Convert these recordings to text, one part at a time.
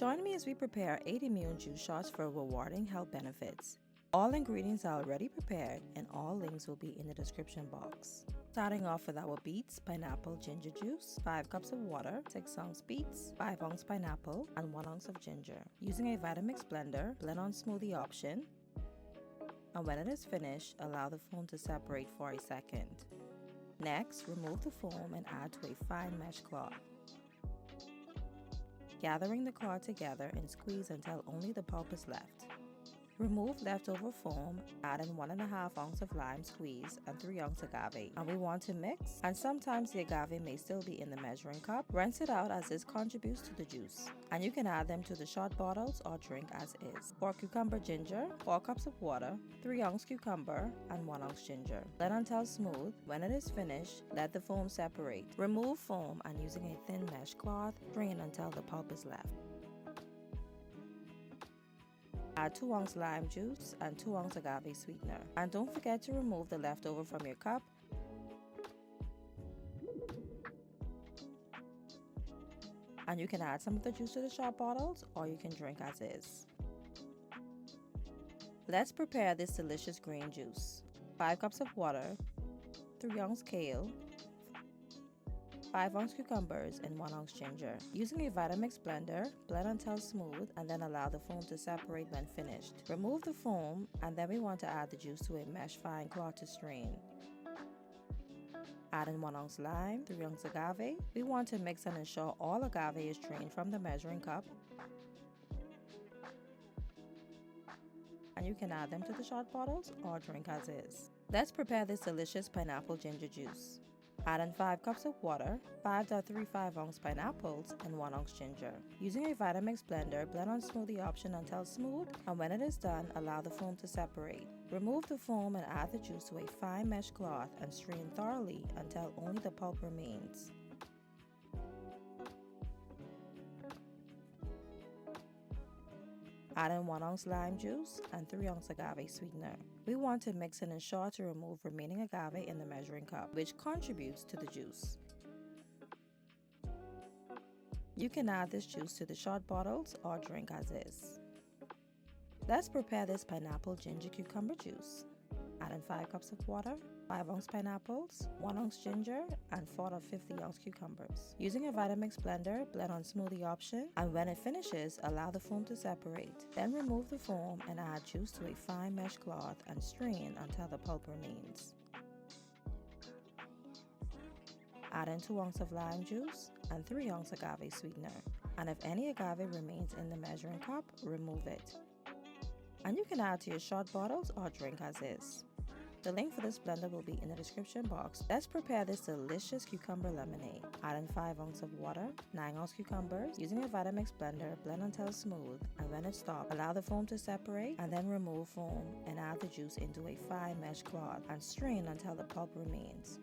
Join me as we prepare 8 immune juice shots for rewarding health benefits. All ingredients are already prepared and all links will be in the description box. Starting off with our beets, pineapple, ginger juice, 5 cups of water, 6 ounce beets, 5 ounce pineapple, and 1 ounce of ginger. Using a Vitamix blender, blend on smoothie option, and when it is finished, allow the foam to separate for a second. Next, remove the foam and add to a fine mesh cloth. Gathering the cloth together and squeeze until only the pulp is left. Remove leftover foam, add in 1.5 ounce of lime squeeze and 3 ounce agave. And we want to mix, and sometimes the agave may still be in the measuring cup. Rinse it out as this contributes to the juice. And you can add them to the shot bottles or drink as is. For cucumber ginger, 4 cups of water, 3 ounce cucumber, and 1 ounce ginger. Blend until smooth. When it is finished, let the foam separate. Remove foam and using a thin mesh cloth, strain until the pulp is left. Add 2 ounce lime juice and 2 ounce agave sweetener. And don't forget to remove the leftover from your cup. And you can add some of the juice to the shot bottles or you can drink as is. Let's prepare this delicious green juice. 5 cups of water, 3 ounce kale, 5 ounce cucumbers, and 1 ounce ginger. Using a Vitamix blender, blend until smooth and then allow the foam to separate when finished. Remove the foam and then we want to add the juice to a mesh fine cloth to strain. Add in 1 ounce lime, 3 ounce agave. We want to mix and ensure all agave is drained from the measuring cup. And you can add them to the shot bottles or drink as is. Let's prepare this delicious pineapple ginger juice. Add in 5 cups of water, 5.35 ounce pineapples, and 1 ounce ginger. Using a Vitamix blender, blend on smoothie option until smooth, and when it is done, allow the foam to separate. Remove the foam and add the juice to a fine mesh cloth and strain thoroughly until only the pulp remains. Add in 1 ounce lime juice and 3 ounce agave sweetener. We want to mix and ensure to remove remaining agave in the measuring cup, which contributes to the juice. You can add this juice to the shot bottles or drink as is. Let's prepare this pineapple ginger cucumber juice. Add in 5 cups of water, 5 ounce pineapples, 1 ounce ginger, and 4 to 50 ounce cucumbers. Using a Vitamix blender, blend on smoothie option, and when it finishes, allow the foam to separate. Then remove the foam and add juice to a fine mesh cloth and strain until the pulp remains. Add in 2 ounces of lime juice and 3 ounce agave sweetener. And if any agave remains in the measuring cup, remove it. And you can add to your shot bottles or drink as is. The link for this blender will be in the description box. Let's prepare this delicious cucumber lemonade. Add in 5 ounces of water, 9 ounce cucumbers. Using a Vitamix blender, blend until smooth, and when it stops, allow the foam to separate and then remove foam and add the juice into a fine mesh cloth and strain until the pulp remains.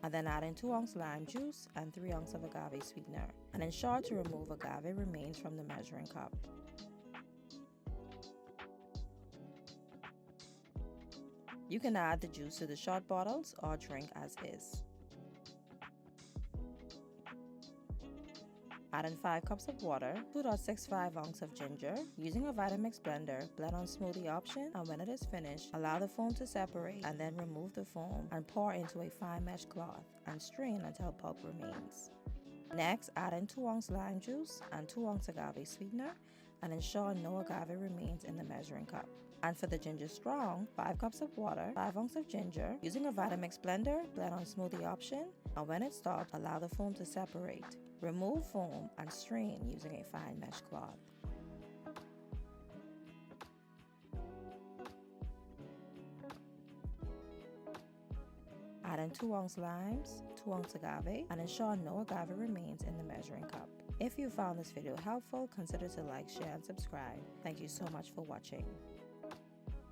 And then add in 2 ounce lime juice and 3 ounces of agave sweetener, and ensure to remove agave remains from the measuring cup. You can add the juice to the shot bottles or drink as is. Add in 5 cups of water, 2.65 ounces of ginger. Using a Vitamix blender, blend on smoothie option, and when it is finished, allow the foam to separate and then remove the foam and pour into a fine mesh cloth and strain until pulp remains. Next, add in 2 ounce lime juice and 2 ounce agave sweetener and ensure no agave remains in the measuring cup. And for the ginger strong, 5 cups of water, 5 ounces of ginger. Using a Vitamix blender, blend on smoothie option, and when it stops, allow the foam to separate. Remove foam and strain using a fine mesh cloth. Add in 2 ounce limes, 2 ounce agave, and ensure no agave remains in the measuring cup. If you found this video helpful, consider to like, share, and subscribe. Thank you so much for watching.